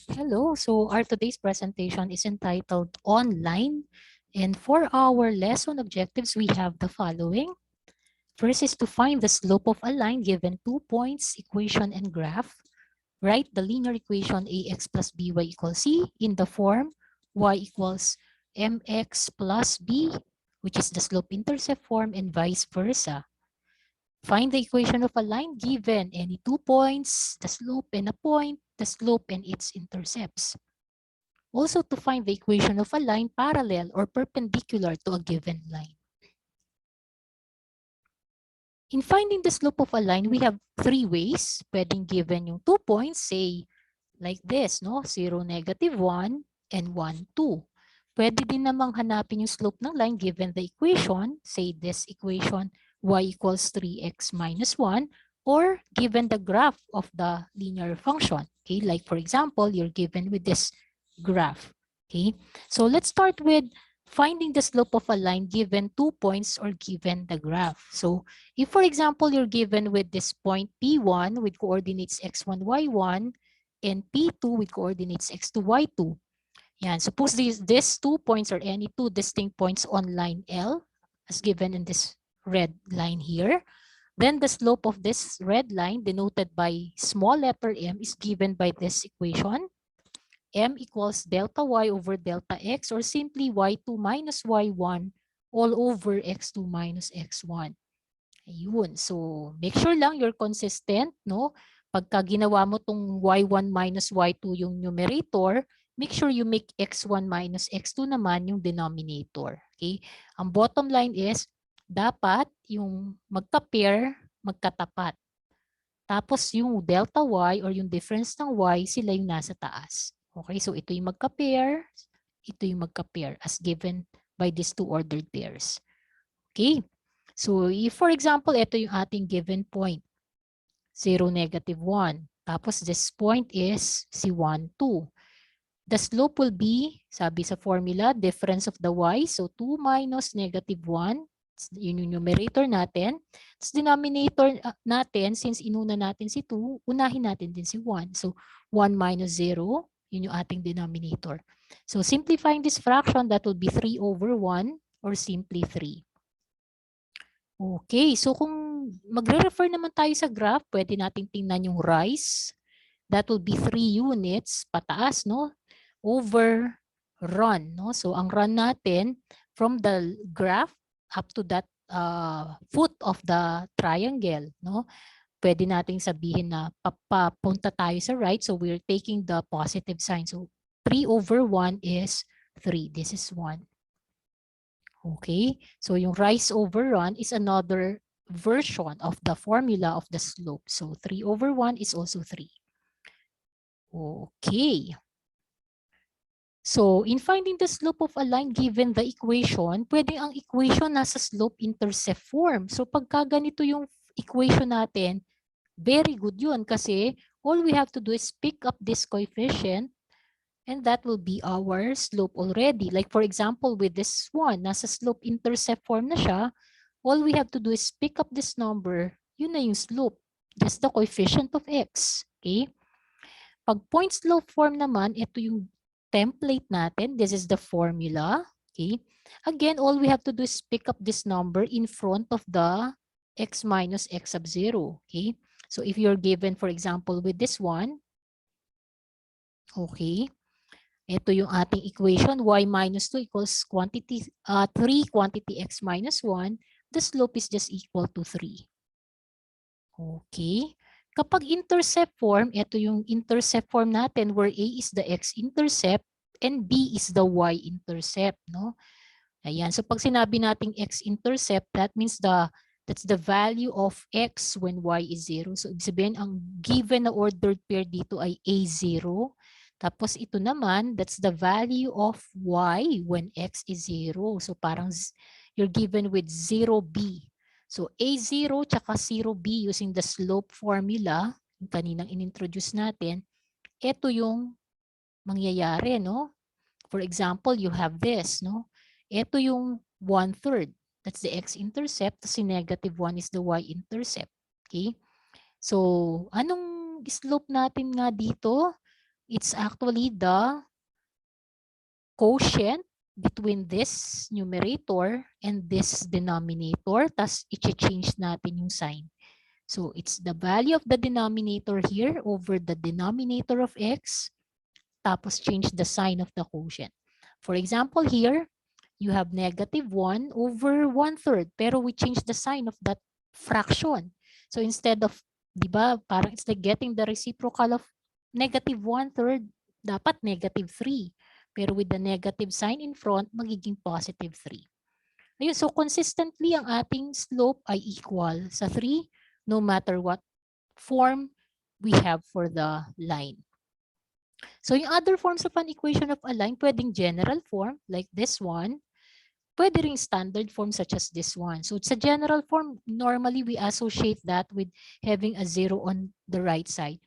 Hello, so our today's presentation is entitled Online. And for our lesson objectives, we have the following. First is to find the slope of a line given 2 points, equation, and graph. Write the linear equation ax plus by equals c in the form y equals mx plus b, which is the slope-intercept form, and vice versa. Find the equation of a line given any 2 points, the slope and a point, the slope and its intercepts. Also to find the equation of a line parallel or perpendicular to a given line. In finding the slope of a line, we have three ways. Pwedeng given yung 2 points, say like this, no? 0, -1, and 1, 2. Pwede din namang hanapin yung slope ng line given the equation, say this equation, y equals 3x minus 1, or given the graph of the linear function. Okay, like for example, you're given with this graph. Okay, so let's start with finding the slope of a line given 2 points or given the graph. So if for example, you're given with this point P1 with coordinates x1, y1, and P2 with coordinates x2, y2. Yan. Suppose these 2 points are any two distinct points on line L as given in this red line here. Then the slope of this red line denoted by small letter m is given by this equation. M equals delta y over delta x, or simply y2 minus y1 all over x2 minus x1. Ayun. So, make sure lang you're consistent, no? Pagka ginawa mo tong y1 minus y2 yung numerator, make sure you make x1 minus x2 naman yung denominator. Okay? Ang bottom line is, dapat yung magka-pair, magkatapat. Tapos yung delta y or yung difference ng y, sila yung nasa taas. Okay, so ito yung magka-pair, ito yung magka-pair as given by these two ordered pairs. Okay, so if for example, ito yung ating given point, 0, -1. Tapos this point is si 1, 2. The slope will be, sabi sa formula, difference of the y. So 2 minus -1. Yun yung numerator natin. Tapos denominator natin, since inuna natin si 2, unahin natin din si 1. So 1 minus 0, yun yung ating denominator. So simplifying this fraction, that will be 3 over 1 or simply 3. Okay, so kung magre-refer naman tayo sa graph, pwede nating tingnan yung rise. That will be 3 units pataas, no? Over run, no? So ang run natin from the graph up to that foot of the triangle, no? Pwede nating sabihin na papunta tayo sa right, so we're taking the positive sign. So 3 over 1 is 3. This is 1. Okay, so yung rise over run is another version of the formula of the slope. So 3 over 1 is also 3. Okay. So in finding the slope of a line given the equation, pwede ang equation nasa slope-intercept form. So pagka ganito yung equation natin, very good yun kasi all we have to do is pick up this coefficient and that will be our slope already. Like for example, with this one, nasa slope-intercept form na siya, all we have to do is pick up this number, yun na yung slope. That's the coefficient of x. Okay? Pag point slope form naman, ito yung template natin. This is the formula. Okay? Again, all we have to do is pick up this number in front of the x minus x sub 0. Okay? So if you're given, for example, with this one, okay, ito yung ating equation, y minus 2 equals quantity 3 quantity x minus 1. The slope is just equal to 3. Okay. Kapag intercept form, ito yung intercept form natin where A is the x-intercept and B is the y-intercept, no? Ayan. So pag sinabi nating x-intercept, that means that's the value of x when y is 0. So ibig sabihin, ang given na ordered pair dito ay A0. Tapos ito naman, that's the value of y when x is 0. So parang you're given with 0b. So A0 tsaka 0b using the slope formula, yung kaninang inintroduce natin, ito yung mangyayari, no? For example, you have this, no? Ito yung 1/3. That's the x-intercept. Si -1 is the y-intercept. Okay? So, anong slope natin nga dito? It's actually the quotient between this numerator and this denominator, tas i-change natin yung sign. So it's the value of the denominator here over the denominator of x, tapos change the sign of the quotient. For example here, you have negative 1 over 1/3, pero we change the sign of that fraction. So instead of, di ba, parang it's like getting the reciprocal of negative 1/3, dapat negative 3. Pero with the negative sign in front, magiging positive 3. Ayun, so consistently ang ating slope ay equal sa 3 no matter what form we have for the line. So yung other forms of an equation of a line, pwedeng general form like this one, pwede ring standard form such as this one. So it's a general form. Normally, we associate that with having a 0 on the right side.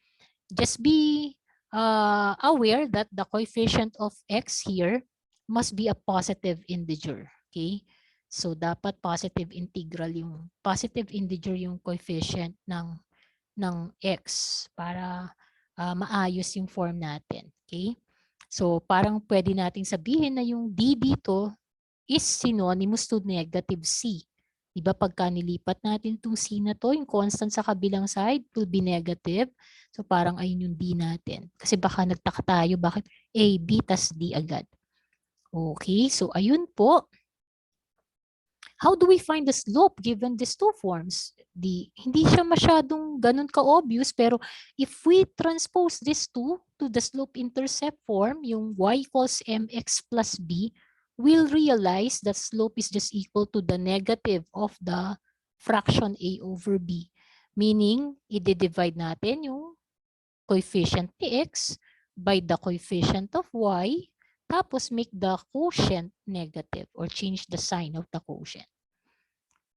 Just be aware that the coefficient of x here must be a positive integer. Okay? So dapat positive integer yung coefficient ng x para maayos yung form natin. Okay? So parang pwede nating sabihin na yung d dito is synonymous to negative c. Diba pagka nilipat natin itong c na to, yung constant sa kabilang side will be negative. So parang ayun yung d natin. Kasi baka nagtaka tayo bakit a, b, tas d agad. Okay, so ayun po. How do we find the slope given these two forms? Hindi siya masyadong ganun ka-obvious, pero if we transpose this two to the slope-intercept form, yung y equals mx plus b, we'll realize that slope is just equal to the negative of the fraction a over b. Meaning, i-divide natin yung coefficient ni x by the coefficient of y, tapos make the quotient negative or change the sign of the quotient.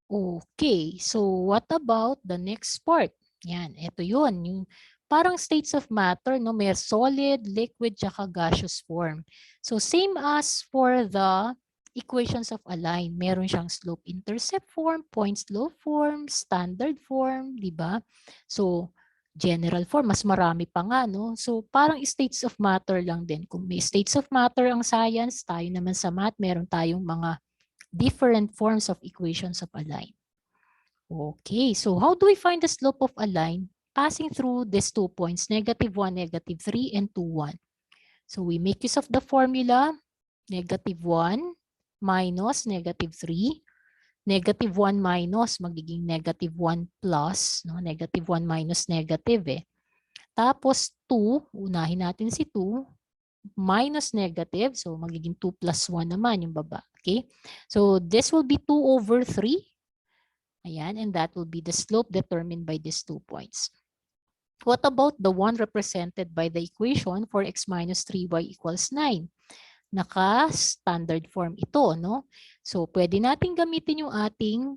Okay, so what about the next part? Yan, ito yun. Yung parang states of matter, no? May solid, liquid, tsaka gaseous form. So same as for the equations of a line. Meron siyang slope-intercept form, point-slope form, standard form, di ba? So general form, mas marami pa nga, no? So parang states of matter lang din. Kung may states of matter ang science, tayo naman sa math, meron tayong mga different forms of equations of a line. Okay, so how do we find the slope of a line passing through these 2 points, negative 1, negative 3, and 2, 1? So we make use of the formula, negative 1 minus negative 3. Negative 1 minus, magiging negative 1 plus, no? Negative 1 minus negative eh. Tapos 2, unahin natin si 2, minus negative, so magiging 2 plus 1 naman yung baba. Okay? So this will be 2 over 3. Ayan, and that will be the slope determined by these 2 points. What about the one represented by the equation for x minus 3y equals 9? Naka-standard form ito, no? So, pwede natin gamitin yung ating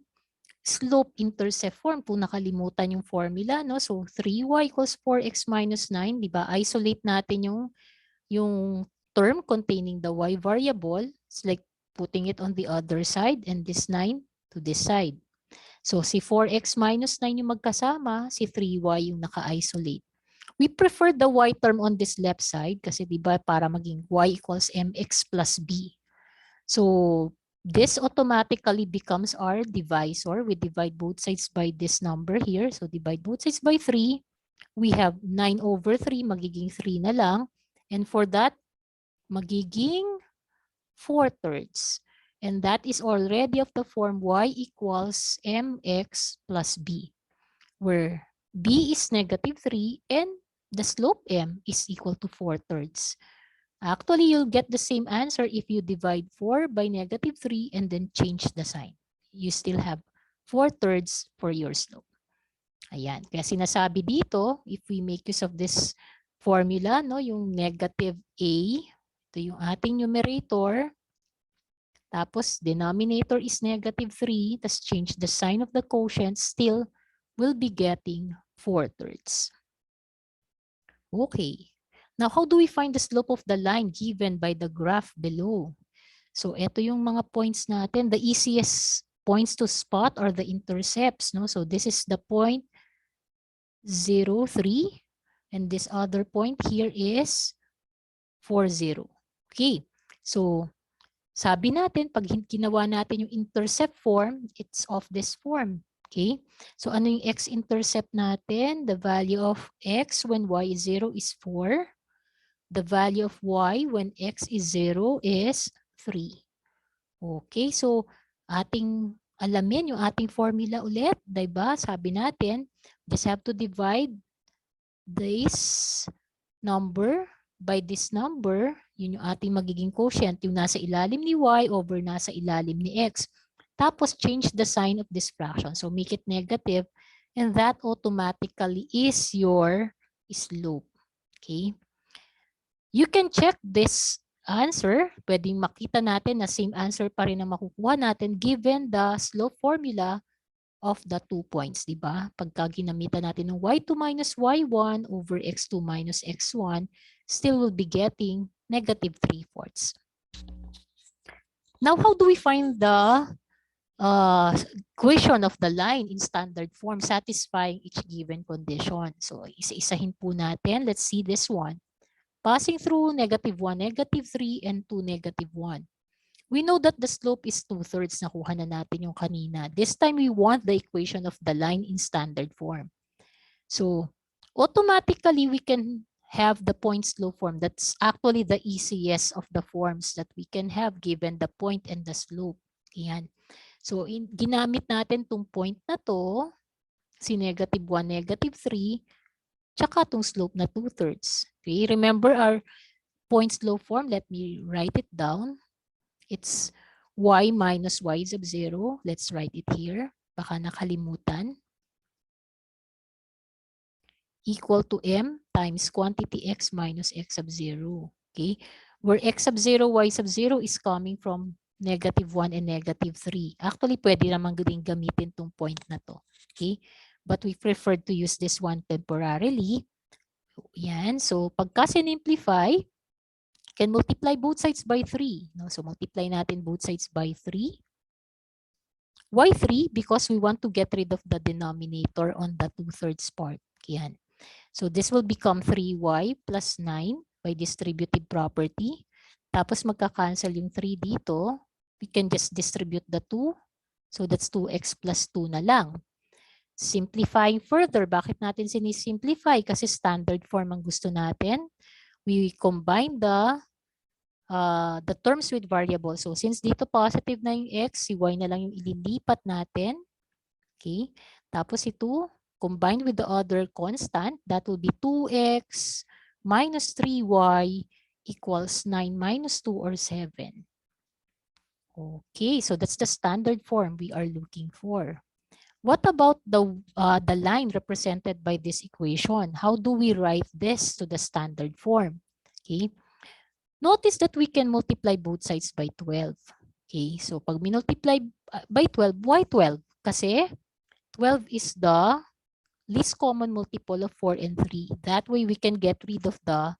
slope-intercept form kung nakalimutan yung formula, no? So, 3y equals 4x minus 9, di ba? Isolate natin yung term containing the y variable. It's like putting it on the other side and this 9 to this side. So, si 4x minus 9 yung magkasama, si 3y yung naka-isolate. We prefer the y term on this left side kasi diba para maging y equals mx plus b. So this automatically becomes our divisor. We divide both sides by this number here. So divide both sides by 3. We have 9 over 3, magiging 3 na lang. And for that, magiging 4/3. And that is already of the form y equals mx plus b, where b is negative 3 and the slope m is equal to 4/3. Actually, you'll get the same answer if you divide 4 by negative 3 and then change the sign. You still have 4/3 for your slope. Ayan. Kaya sinasabi dito, if we make use of this formula, no, yung negative a, ito yung ating numerator, tapos denominator is negative 3, tas change the sign of the quotient, still will be getting 4/3. Okay. Now, how do we find the slope of the line given by the graph below? So, ito yung mga points natin. The easiest points to spot are the intercepts. No? So, this is the point 0, 3. And this other point here is 0. Okay. So, sabi natin, pag ginawa natin yung intercept form, it's of this form. Okay? So, ano yung x-intercept natin? The value of x when y is 0 is 4. The value of y when x is 0 is 3. Okay? So, ating alamin yung ating formula ulit. Diba? Sabi natin, just have to divide this number by this number, yun yung ating magiging quotient, yung nasa ilalim ni y over nasa ilalim ni x. Tapos change the sign of this fraction. So make it negative and that automatically is your slope. Okay? You can check this answer. Pwedeng makita natin na same answer pa rin ang makukuha natin given the slope formula of the 2 points, di ba? Pagka ginamitan natin ng y2 minus y1 over x2 minus x1, still will be getting negative 3/4. Now, how do we find the equation of the line in standard form satisfying each given condition? So, isa-isahin po natin. Let's see this one. Passing through -1, -3, and 2, -1. We know that the slope is 2/3. Nakuha na natin yung kanina. This time, we want the equation of the line in standard form. So, automatically, we can have the point slope form. That's actually the easiest of the forms that we can have given the point and the slope. Ayan. So, ginamit natin tong point na to, si -1, -3, tsaka tong slope na 2/3. Okay, remember our point slope form? Let me write it down. It's y minus y sub 0. Let's write it here. Baka nakalimutan. Equal to m times quantity x minus x sub 0. Okay? Where x sub 0, y sub 0 is coming from -1 and -3. Actually, pwede naman din gamitin tong point na to. Okay? But we prefer to use this one temporarily. Yan. So, pagka sinimplify, can multiply both sides by 3. No? So, multiply natin both sides by 3. Why 3? Because we want to get rid of the denominator on the 2/3 part. Yan. So, this will become 3y plus 9 by distributive property. Tapos, magka-cancel yung 3 dito. We can just distribute the 2. So, that's 2x plus 2 na lang. Simplifying further, bakit natin sinisimplify? Kasi standard form ang gusto natin. We combine the terms with variables. So, since dito positive na yung x, si y na lang yung ililipat natin. Okay. Tapos ito, combined with the other constant, that will be 2x minus 3y equals 9 minus 2 or 7. Okay, so that's the standard form we are looking for. What about the line represented by this equation? How do we write this to the standard form? Okay. Notice that we can multiply both sides by 12. Okay, so pag minultiply by 12, why 12? Kasi 12 is the least common multiple of 4 and 3. That way, we can get rid of the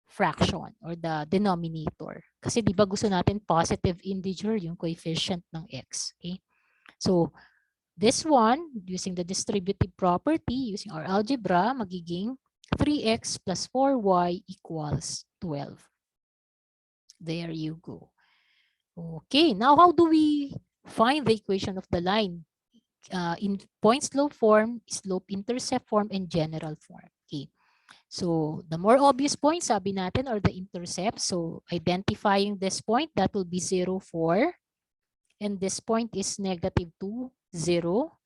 fraction or the denominator. Kasi di ba gusto natin positive integer yung coefficient ng x. Okay? So, this one, using the distributive property, using our algebra, magiging 3x plus 4y equals 12. There you go. Okay, now how do we find the equation of the line? In point slope form, slope intercept form, and general form. Okay. So the more obvious points, sabi natin, are the intercepts. So identifying this point, that will be 0, 4. And this point is -2, 0.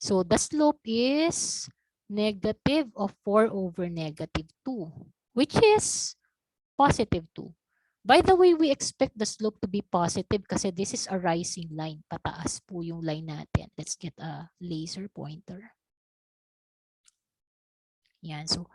So the slope is negative of 4 over -2, which is positive 2. By the way, we expect the slope to be positive kasi this is a rising line. Pataas po yung line natin. Let's get a laser pointer. Yan. So,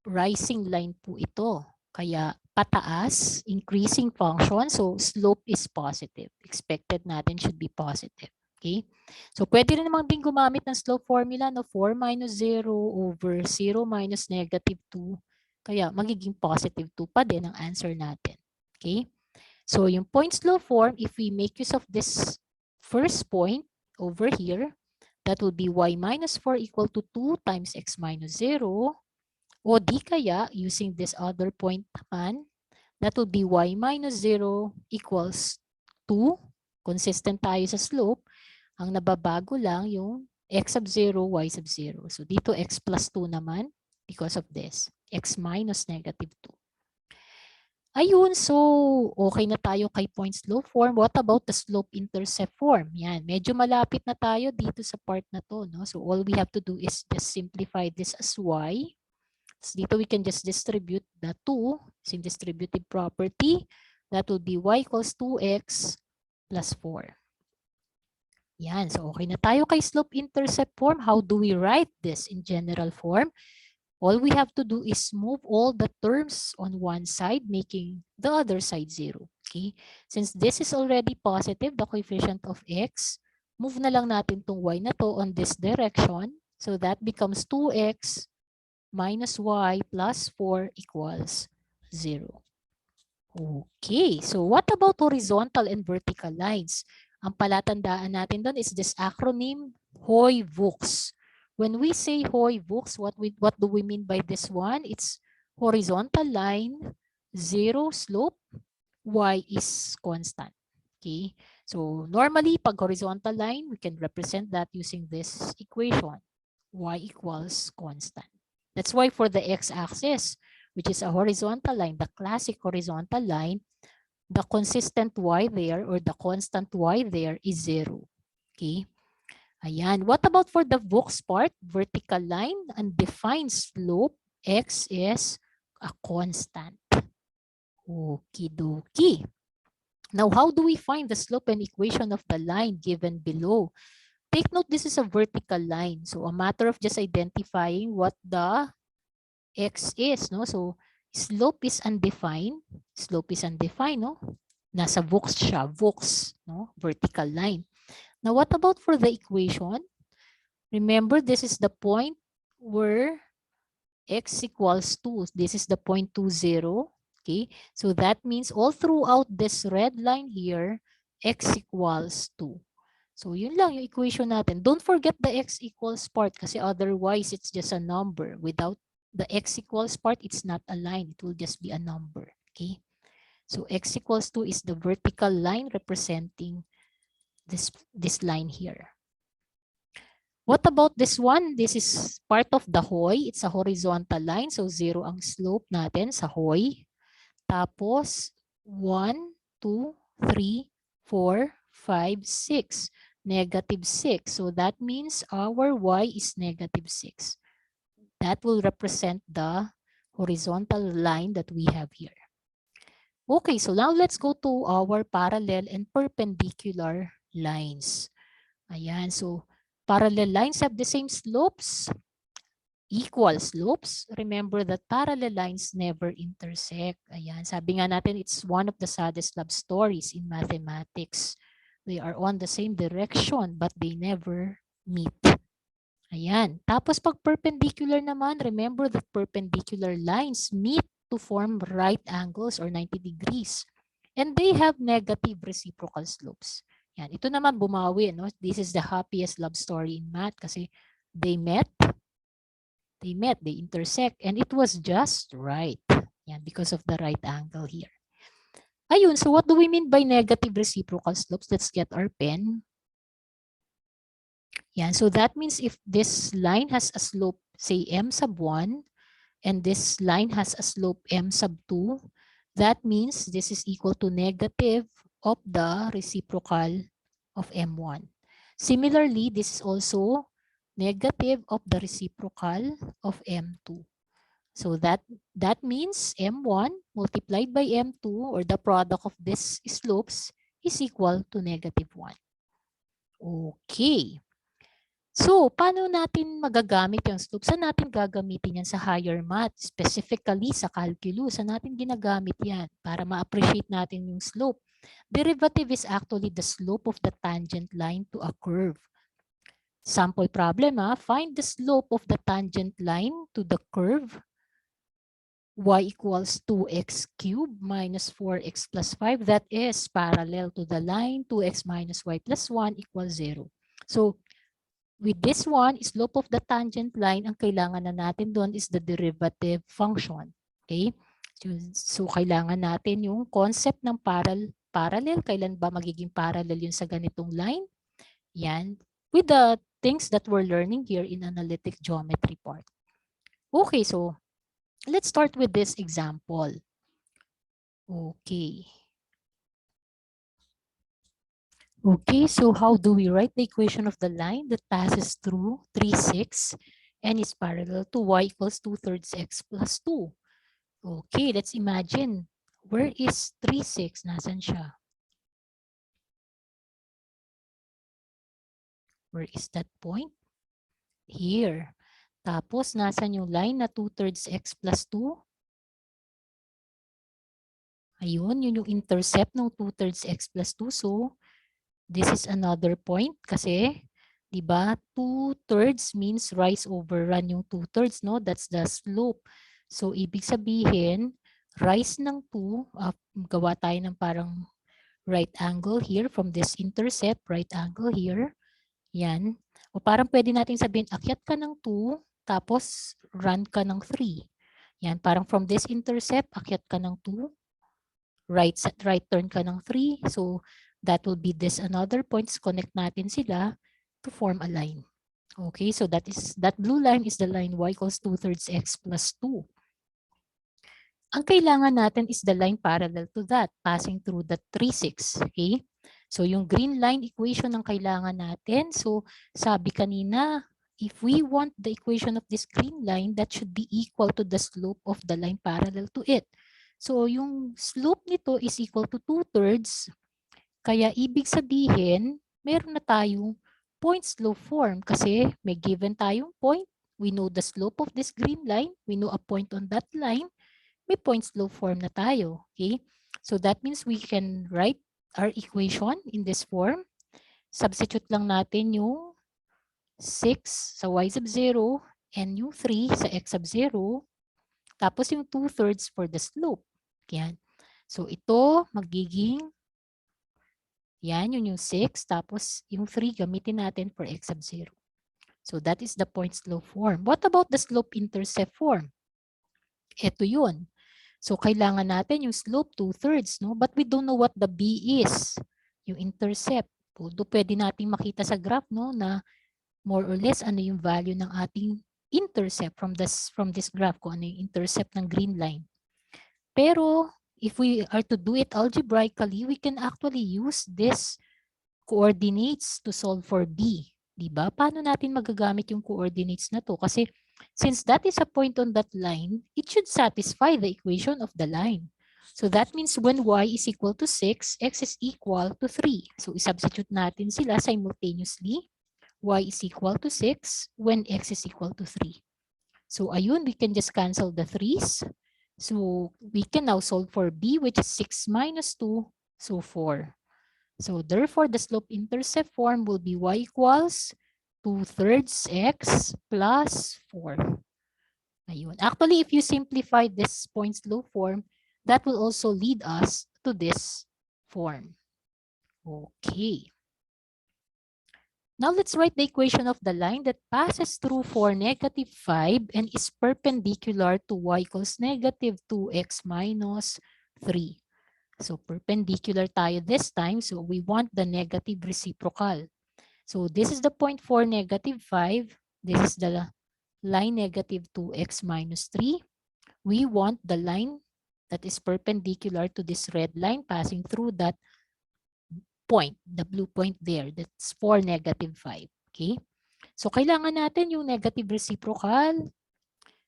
rising line po ito. Kaya pataas, increasing function. So, slope is positive. Expected natin should be positive. Okay? So, pwede rin naman din gumamit ng slope formula no 4 minus 0 over 0 minus -2. Kaya magiging positive 2 pa din ang answer natin. Okay? So yung point slope form, if we make use of this first point over here, that will be y minus 4 equal to 2 times x minus 0 O di kaya, using this other point naman, that will be y minus 0 equals 2. Consistent tayo sa slope. Ang nababago lang yung x sub 0, y sub 0. So dito x plus 2 naman because of this. X minus negative 2. Ayun, so okay na tayo kay point slope form. What about the slope-intercept form? Yan, medyo malapit na tayo dito sa part na to. No? So all we have to do is just simplify this as y. So dito we can just distribute the 2 using distributive property. That will be y equals 2x plus 4. Yan, so okay na tayo kay slope-intercept form. How do we write this in general form? All we have to do is move all the terms on one side, making the other side 0. Okay? Since this is already positive, the coefficient of x, move na lang natin itong y na to on this direction. So that becomes 2x minus y plus 4 equals 0. Okay, so what about horizontal and vertical lines? Ang palatandaan natin doon is this acronym HOY-VOOCS. When we say HOY-VOOCS, what do we mean by this one? It's horizontal line, 0 slope, y is constant. Okay, so normally pag horizontal line, we can represent that using this equation, y equals constant. That's why for the x-axis, which is a horizontal line, the classic horizontal line, the consistent y there or the constant y there is 0. Okay. Ayan. What about for the VOOCS part? Vertical line, undefined slope, x is a constant. Okie dokie. Now, how do we find the slope and equation of the line given below? Take note, this is a vertical line. So, a matter of just identifying what the x is, no? So, slope is undefined. Slope is undefined, no? Nasa VOOCS siya, VOOCS, no? Vertical line. Now, what about for the equation? Remember, this is the point where x equals 2. This is the point 2, 0. Okay, so that means all throughout this red line here, x equals 2. So, yun lang yung equation natin. Don't forget the x equals part kasi otherwise, it's just a number. Without the x equals part, it's not a line. It will just be a number. Okay, so x equals 2 is the vertical line representing this line here. What about this one? This is part of the HOY. It's a horizontal line. So, 0 ang slope natin sa HOY. Tapos, 1, 2, 3, 4, 5, 6. Negative 6. So, that means our y is negative 6. That will represent the horizontal line that we have here. Okay, so now let's go to our parallel and perpendicular lines. Ayan, so parallel lines have the same slopes, equal slopes. Remember that parallel lines never intersect. Ayan, sabi nga natin, it's one of the saddest love stories in mathematics. They are on the same direction but they never meet. Ayan, tapos pag perpendicular naman, remember that perpendicular lines meet to form right angles or 90 degrees. And they have negative reciprocal slopes. Yan, ito naman bumawi, no? This is the happiest love story in math kasi they intersect, and it was just right. Yan, because of the right angle here. Ayun, so what do we mean by negative reciprocal slopes? Let's get our pen. Yan, so that means if this line has a slope, say m sub 1, and this line has a slope m sub 2, that means this is equal to negative of the reciprocal of m1. Similarly, this is also negative of the reciprocal of m2. So that means m1 multiplied by m2, or the product of these slopes, is equal to negative 1. Okay. So, paano natin magagamit yung slope? Saan natin gagamitin yan sa higher math? Specifically sa calculus, saan natin ginagamit yan para ma-appreciate natin yung slope? Derivative is actually the slope of the tangent line to a curve. Sample problem, find the slope of the tangent line to the curve y equals 2x cubed minus 4x plus 5. That is parallel to the line 2x minus y plus 1 equals 0. So, With this one, slope of the tangent line, ang kailangan na natin doon is the derivative function. Okay? So kailangan natin yung concept ng parallel. Kailan ba magiging parallel yun sa ganitong line? Yan. With the things that we're learning here in analytic geometry part. Okay, so let's start with this example. Okay. Okay, so how do we write the equation of the line that passes through 3, 6 and is parallel to y equals 2/3 x plus 2? Okay, let's imagine. Where is 3, 6? Nasaan siya? Where is that point? Here. Tapos, nasan yung line na 2/3 x plus 2? Ayun, yun yung intercept ng 2/3 x plus 2. So, this is another point kasi, di ba, 2/3 means rise over run yung 2/3, no? That's the slope. So, ibig sabihin, rise ng 2, gawa tayo ng parang right angle here from this intercept, right angle here. Yan. O parang pwede natin sabihin, akyat ka ng 2, tapos run ka ng 3. Yan, parang from this intercept, akyat ka ng 2, right turn ka ng 3. So, that will be this another points. Connect natin sila to form a line. Okay, so that blue line is the line y equals 2/3 x plus 2. Ang kailangan natin is the line parallel to that, passing through the 3, 6. Okay? So, yung green line equation ang kailangan natin. So, sabi kanina, if we want the equation of this green line, that should be equal to the slope of the line parallel to it. So, yung slope nito is equal to 2/3. Kaya, ibig sabihin, meron na tayong point slope form kasi may given tayong point. We know the slope of this green line. We know a point on that line. May point slope form na tayo. Okay? So that means we can write our equation in this form. Substitute lang natin yung 6 sa y sub 0 and yung 3 sa x sub 0. Tapos yung 2/3 for the slope. Yan. So ito magiging yan, yun yung 6. Tapos yung 3 gamitin natin for x sub 0. So that is the point slope form. What about the slope-intercept form? Ito yun. So, kailangan natin yung slope 2/3, no? But we don't know what the B is, yung intercept. Although pwede natin makita sa graph, no, na more or less ano yung value ng ating intercept from this graph, kung ano yung intercept ng green line. Pero, if we are to do it algebraically, we can actually use this coordinates to solve for B. Diba? Paano natin magagamit yung coordinates na to? Kasi since that is a point on that line, it should satisfy the equation of the line. So that means when y is equal to 6, x is equal to 3. So isubstitute natin sila simultaneously. Y is equal to 6 when x is equal to 3. So ayun, we can just cancel the 3's. So we can now solve for b, which is 6 minus 2, so 4. So therefore, the slope-intercept form will be y equals 2/3 x plus 4. Ayun. Actually, if you simplify this point slope form, that will also lead us to this form. Okay. Now let's write the equation of the line that passes through 4, -5 and is perpendicular to y equals -2x minus 3. So perpendicular tayo this time. So we want the negative reciprocal. So this is the point 4, -5. This is the line -2x minus 3. We want the line that is perpendicular to this red line passing through that point, the blue point there. That's 4, -5. Okay? So kailangan natin yung negative reciprocal.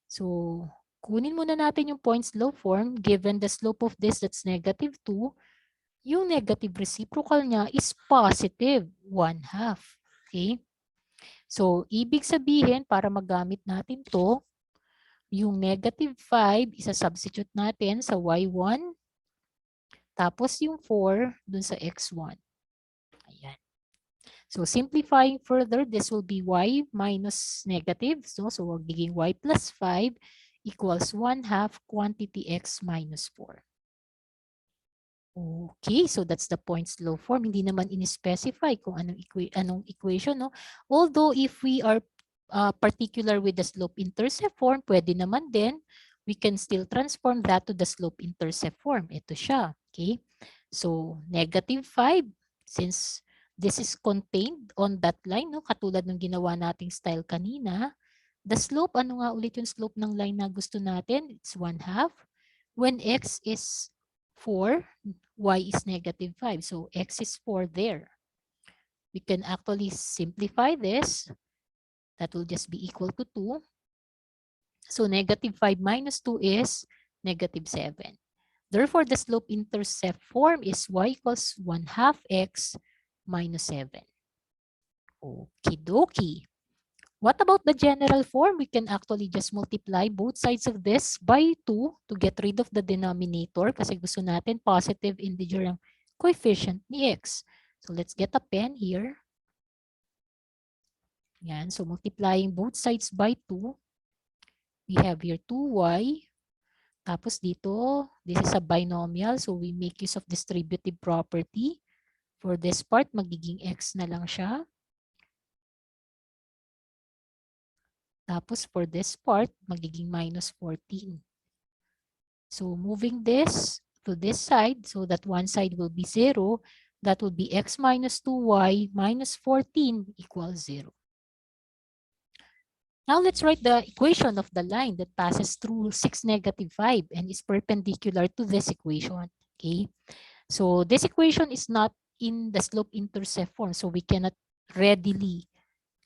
So kunin muna natin yung point slope form. Given the slope of this, that's -2. Yung negative reciprocal niya is positive 1/2. Okay? So, ibig sabihin, para magamit natin to, yung -5, isa-substitute natin sa y1. Tapos yung 4 dun sa x1. Ayan. So, simplifying further, this will be y minus negative. So magiging y plus 5 equals 1/2 quantity x minus 4. Okay, so that's the point slope form. Hindi naman in-specify kung anong equation, no? Although if we are particular with the slope-intercept form, pwede naman din. We can still transform that to the slope-intercept form. Ito siya, okay? So, -5, since this is contained on that line, no? Katulad ng ginawa nating style kanina, the slope, ano nga ulit yung slope ng line na gusto natin? It's 1/2. When x is 4, y is -5. So x is 4 there. We can actually simplify this. That will just be equal to 2. So -5 minus 2 is -7. Therefore, the slope-intercept form is y equals 1/2 x minus 7. Okie dokie. What about the general form? We can actually just multiply both sides of this by 2 to get rid of the denominator kasi gusto natin positive integer ang coefficient ni x. So let's get a pen here. Yan. So multiplying both sides by 2, we have here 2y. Tapos dito, this is a binomial. So we make use of distributive property. For this part, magiging x na lang siya. Tapos for this part, magiging minus 14. So moving this to this side so that one side will be 0, that will be x minus 2y minus 14 equals 0. Now let's write the equation of the line that passes through 6, -5 and is perpendicular to this equation. Okay, so this equation is not in the slope-intercept form, so we cannot readily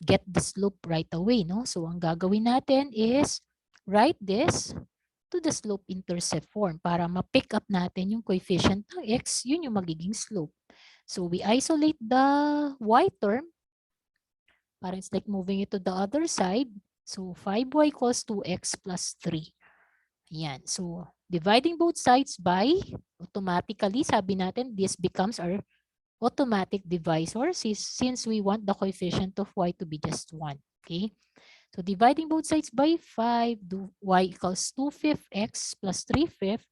get the slope right away, no? So ang gagawin natin is write this to the slope-intercept form para ma-pick up natin yung coefficient ng x, yun yung magiging slope. So we isolate the y term. Parang it's like moving it to the other side. So 5y equals 2x plus 3. Ayan. So dividing both sides by, automatically, sabi natin, this becomes our automatic divisor since we want the coefficient of y to be just 1. Okay? So dividing both sides by 5, y equals 2/5 x plus 3/5.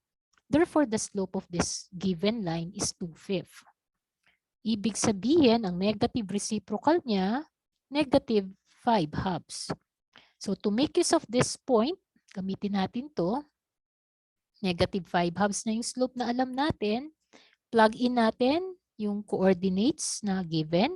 Therefore, the slope of this given line is 2/5. Ibig sabihin, ang negative reciprocal niya, -5/2. So to make use of this point, gamitin natin to. -5/2 na yung slope na alam natin. Plug in natin yung coordinates na given.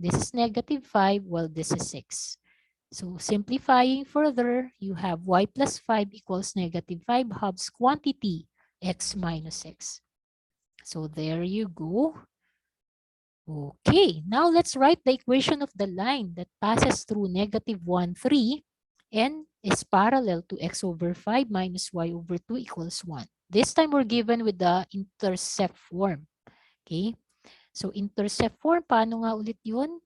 This is -5 while this is 6. So simplifying further, you have y plus 5 equals -5/2 quantity x minus 6. So there you go. Okay, now let's write the equation of the line that passes through -1, 3 and is parallel to x over 5 minus y over 2 equals 1. This time we're given with the intercept form. Okay? So intercept form, paano nga ulit yun?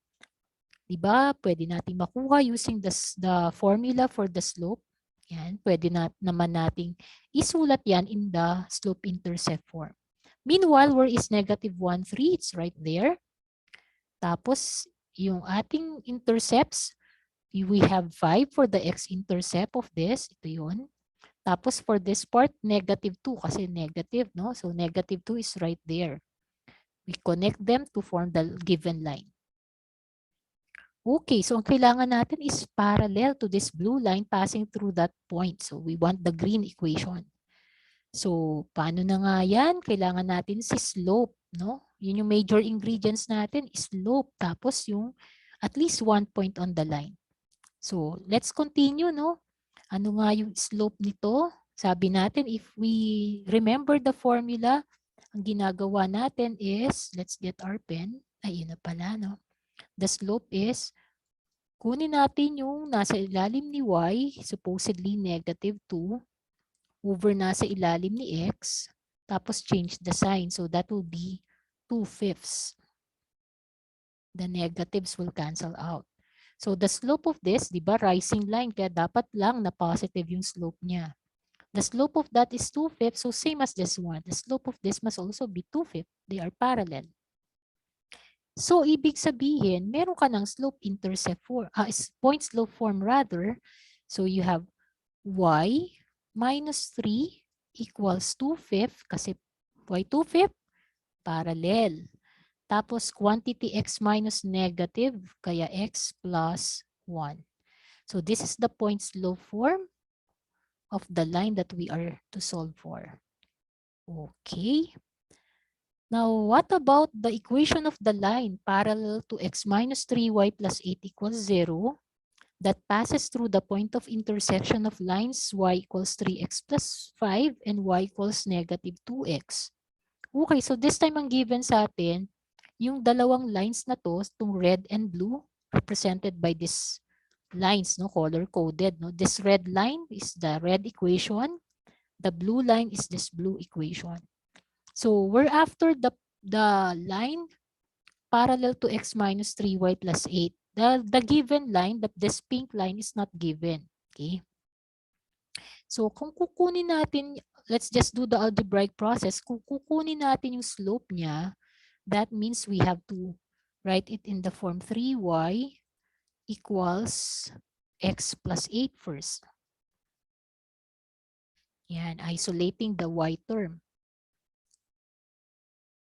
Diba, pwede natin makuha using the formula for the slope. Yan, pwede naman nating isulat yan in the slope-intercept form. Meanwhile, where is -1, 3? It's right there. Tapos, yung ating intercepts, we have 5 for the x-intercept of this. Ito yun. Tapos for this part, -2 kasi negative, no? So -2 is right there. We connect them to form the given line. Okay, so ang kailangan natin is parallel to this blue line passing through that point. So we want the green equation. So paano na nga yan? Kailangan natin si slope, no? Yun yung major ingredients natin, slope. Tapos yung at least 1 point on the line. So let's continue, no? Ano nga yung slope nito? Sabi natin, if we remember the formula, ang ginagawa natin is, let's get our pen. Ay, yun na pala, no? The slope is, kunin natin yung nasa ilalim ni y, supposedly -2, over nasa ilalim ni x, tapos change the sign. So that will be 2/5. The negatives will cancel out. So the slope of this, di ba, rising line, kaya dapat lang na positive yung slope niya. The slope of that is 2/5, so same as this one. The slope of this must also be 2/5. They are parallel. So, ibig sabihin, meron ka ng slope-intercept form, point slope form rather. So, you have y minus 3 equals 2/5 kasi y 2/5 parallel. Tapos quantity x minus negative, kaya x plus 1. So this is the point slope form of the line that we are to solve for. Okay. Now, what about the equation of the line parallel to x minus 3y plus 8 equals 0 that passes through the point of intersection of lines y equals 3x plus 5 and y equals negative 2x? Okay, so this time ang given sa atin, yung dalawang lines na to, itong red and blue, represented by this lines, no, color-coded. No? This red line is the red equation. The blue line is this blue equation. So we're after the line parallel to x minus 3y plus 8. The given line, this pink line is not given. Okay. So kung kukunin natin, let's just do the algebraic process. Kung kukunin natin yung slope niya, that means we have to write it in the form 3y equals x plus 8 first. Yan, isolating the y term.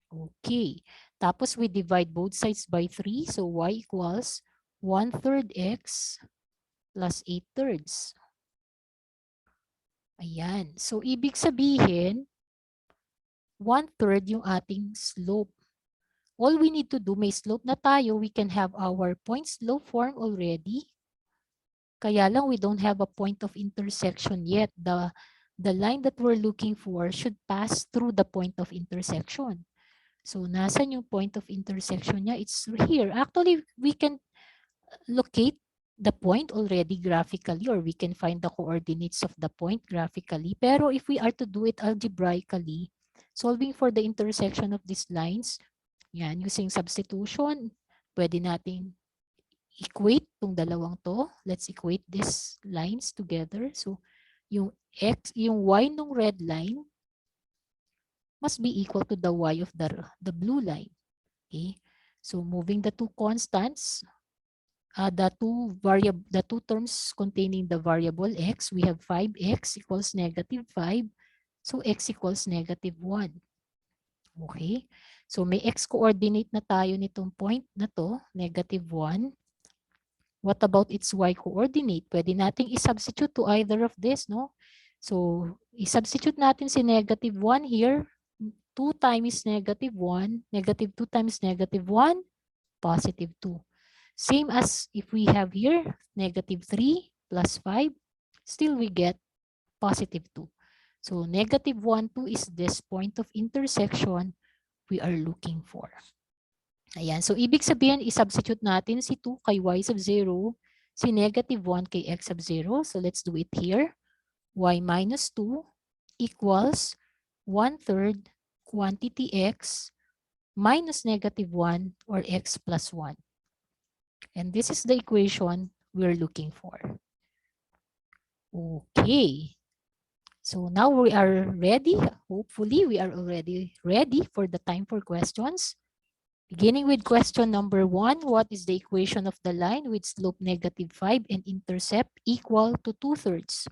Okay. Tapos we divide both sides by 3. So y equals 1/3 x plus 8/3. Ayan. So ibig sabihin, 1/3 yung ating slope. All we need to do, may slope na tayo, we can have our point slope form already. Kaya lang we don't have a point of intersection yet. The line that we're looking for should pass through the point of intersection. So nasan yung point of intersection niya? It's here. Actually, we can locate the point already graphically, or we can find the coordinates of the point graphically. Pero if we are to do it algebraically, solving for the intersection of these lines, yan, using substitution, pwede nating equate tong dalawang to. Let's equate these lines together. So yung y nung red line must be equal to the y of the blue line. Okay? So moving the two constants, the two terms containing the variable x, we have 5x equals negative 5. So x equals negative 1. Okay? So may x coordinate na tayo nitong point na to, negative 1. What about its y coordinate? Pwede nating i-substitute to either of this, no? So i-substitute natin si negative 1 here. 2 times negative 1, negative 2 times negative 1, positive 2. Same as if we have here, negative 3 plus 5, still we get positive 2. So negative 1, 2 is this point of intersection we are looking for. Ayan. So ibig sabihin, i-substitute natin si 2 kay y sub 0, si negative 1 kay x sub 0. So let's do it here. Y minus 2 equals 1/3 quantity x minus negative 1 or x plus 1. And this is the equation we're looking for. Okay. So now we are ready. Hopefully, we are already ready for the time for questions. Beginning with question number 1, what is the equation of the line with slope negative 5 and intercept equal to 2/3?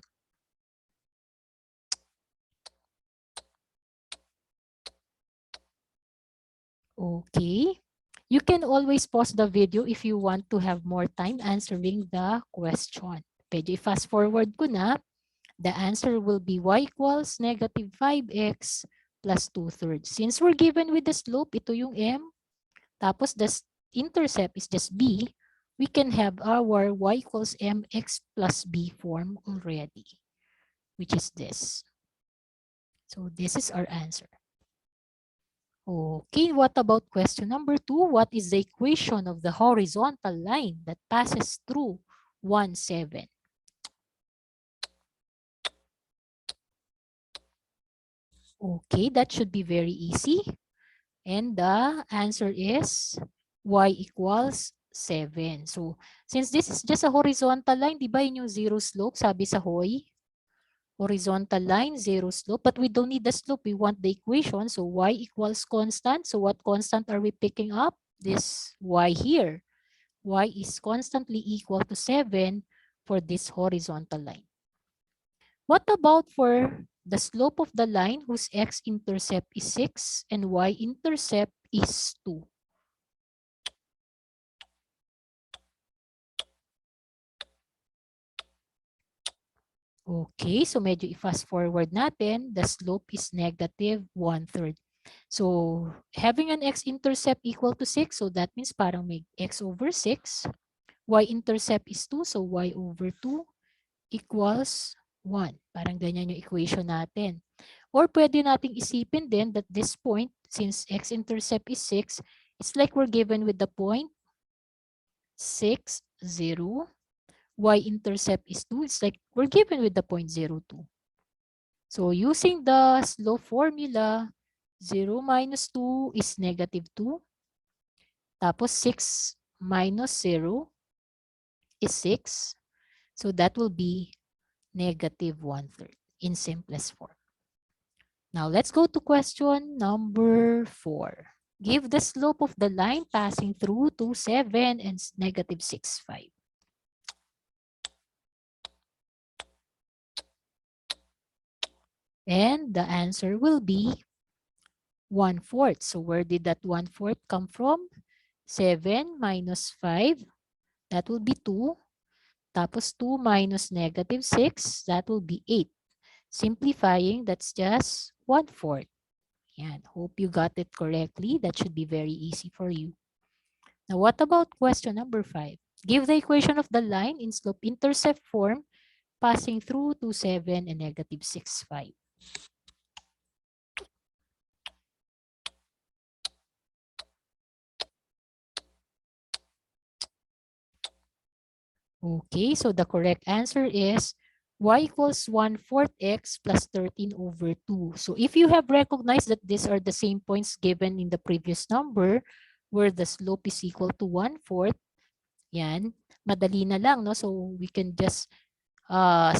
Okay. You can always pause the video if you want to have more time answering the question. Pwede fast forward ko na. The answer will be y equals negative 5x plus 2/3. Since we're given with the slope, ito yung m. Tapos the intercept is just b. We can have our y equals mx plus b form already, which is this. So this is our answer. Okay, what about question number 2? What is the equation of the horizontal line that passes through 1, 7? Okay, that should be very easy. And the answer is y equals 7. So, since this is just a horizontal line, di ba yun yung zero slope, sabi sa Hoy? Horizontal line, zero slope. But we don't need the slope. We want the equation. So, y equals constant. So, what constant are we picking up? This y here. Y is constantly equal to 7 for this horizontal line. What about for the slope of the line whose x-intercept is 6 and y-intercept is 2. Okay, so medyo i-fast forward natin, the slope is negative 1/3. So having an x-intercept equal to 6, so that means parang may x over 6. Y-intercept is 2, so y over 2 equals 1. Parang ganyan yung equation natin. Or pwede nating isipin din that this point, since x-intercept is 6, it's like we're given with the point 6, 0. Y-intercept is 2. It's like we're given with the point 0, 2. So using the slope formula, 0 minus 2 is negative 2. Tapos 6 minus 0 is 6. So that will be negative 1/3 in simplest form. Now let's go to question number 4. Give the slope of the line passing through to 7 and negative 6, 5. And the answer will be 1/4. So where did that 1/4 come from? 7 minus 5, that will be 2. Tapos 2 minus negative 6, that will be 8. Simplifying, that's just 1/4. Yan. Hope you got it correctly. That should be very easy for you. Now, what about question number 5? Give the equation of the line in slope-intercept form passing through to 7 and negative 6, 5. Okay, so the correct answer is y equals 1/4 x plus 13 over 2. So if you have recognized that these are the same points given in the previous number where the slope is equal to 1/4, yan, madali na lang, no? So we can just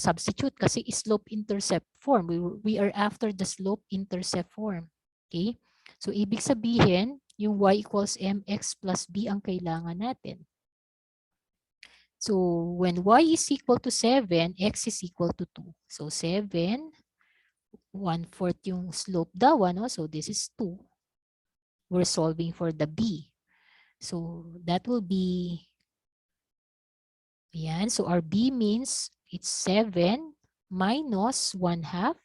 substitute kasi slope-intercept form. We are after the slope-intercept form. Okay? So ibig sabihin, yung y equals mx plus b ang kailangan natin. So when y is equal to 7, x is equal to 2. So 7, 1/4 yung slope daw, ano? So this is 2. We're solving for the b. So that will be, ayan, so our b means it's 7 minus 1/2.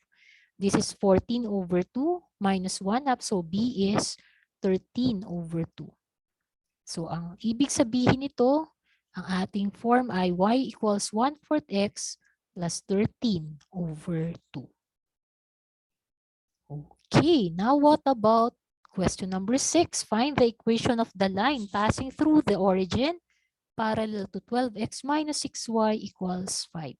This is 14 over 2 minus 1/2. So b is 13 over 2. So ang ibig sabihin nito, ang ating form ay y equals 1/4 x plus 13 over 2. Okay, now what about question number 6? Find the equation of the line passing through the origin parallel to 12x minus 6y equals 5.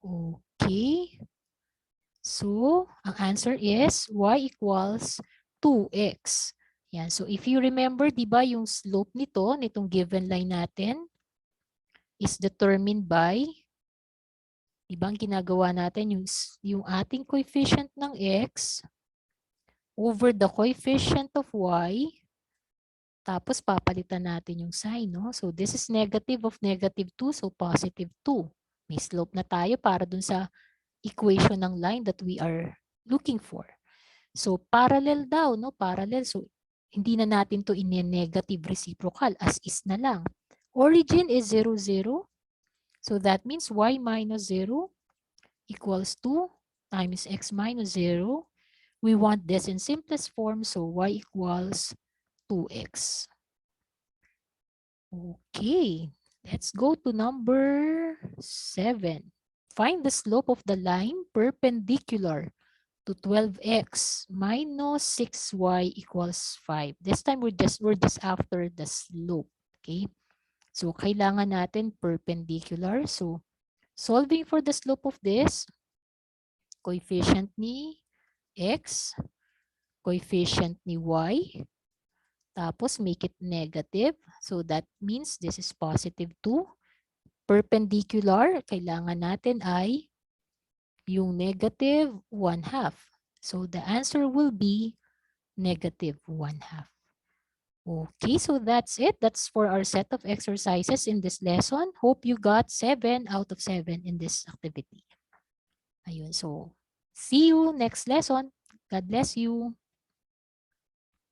Okay. So, ang answer is y equals 2x. Yan. So, if you remember, di ba, yung slope nito, nitong given line natin, is determined by, di ba, ang ginagawa natin, yung ating coefficient ng x over the coefficient of y, tapos papalitan natin yung sign, no? So, this is negative of negative 2, so positive 2. May slope na tayo para dun sa equation ng line that we are looking for. So, parallel daw, no? Parallel. So, hindi na natin to in-negative reciprocal as is na lang. Origin is 0, 0. So, that means y minus 0 equals 2 times x minus 0. We want this in simplest form. So, y equals 2x. Okay. Let's go to number 7. Find the slope of the line perpendicular to 12x minus 6y equals 5. This time we're just after the slope. Okay? So kailangan natin perpendicular. So solving for the slope of this, coefficient ni x, coefficient ni y, tapos make it negative. So that means this is positive 2. Perpendicular, kailangan natin ay yung negative 1/2. So the answer will be negative 1/2. Okay, so that's it. That's for our set of exercises in this lesson. Hope you got 7 out of 7 in this activity. Ayun, so see you next lesson. God bless you.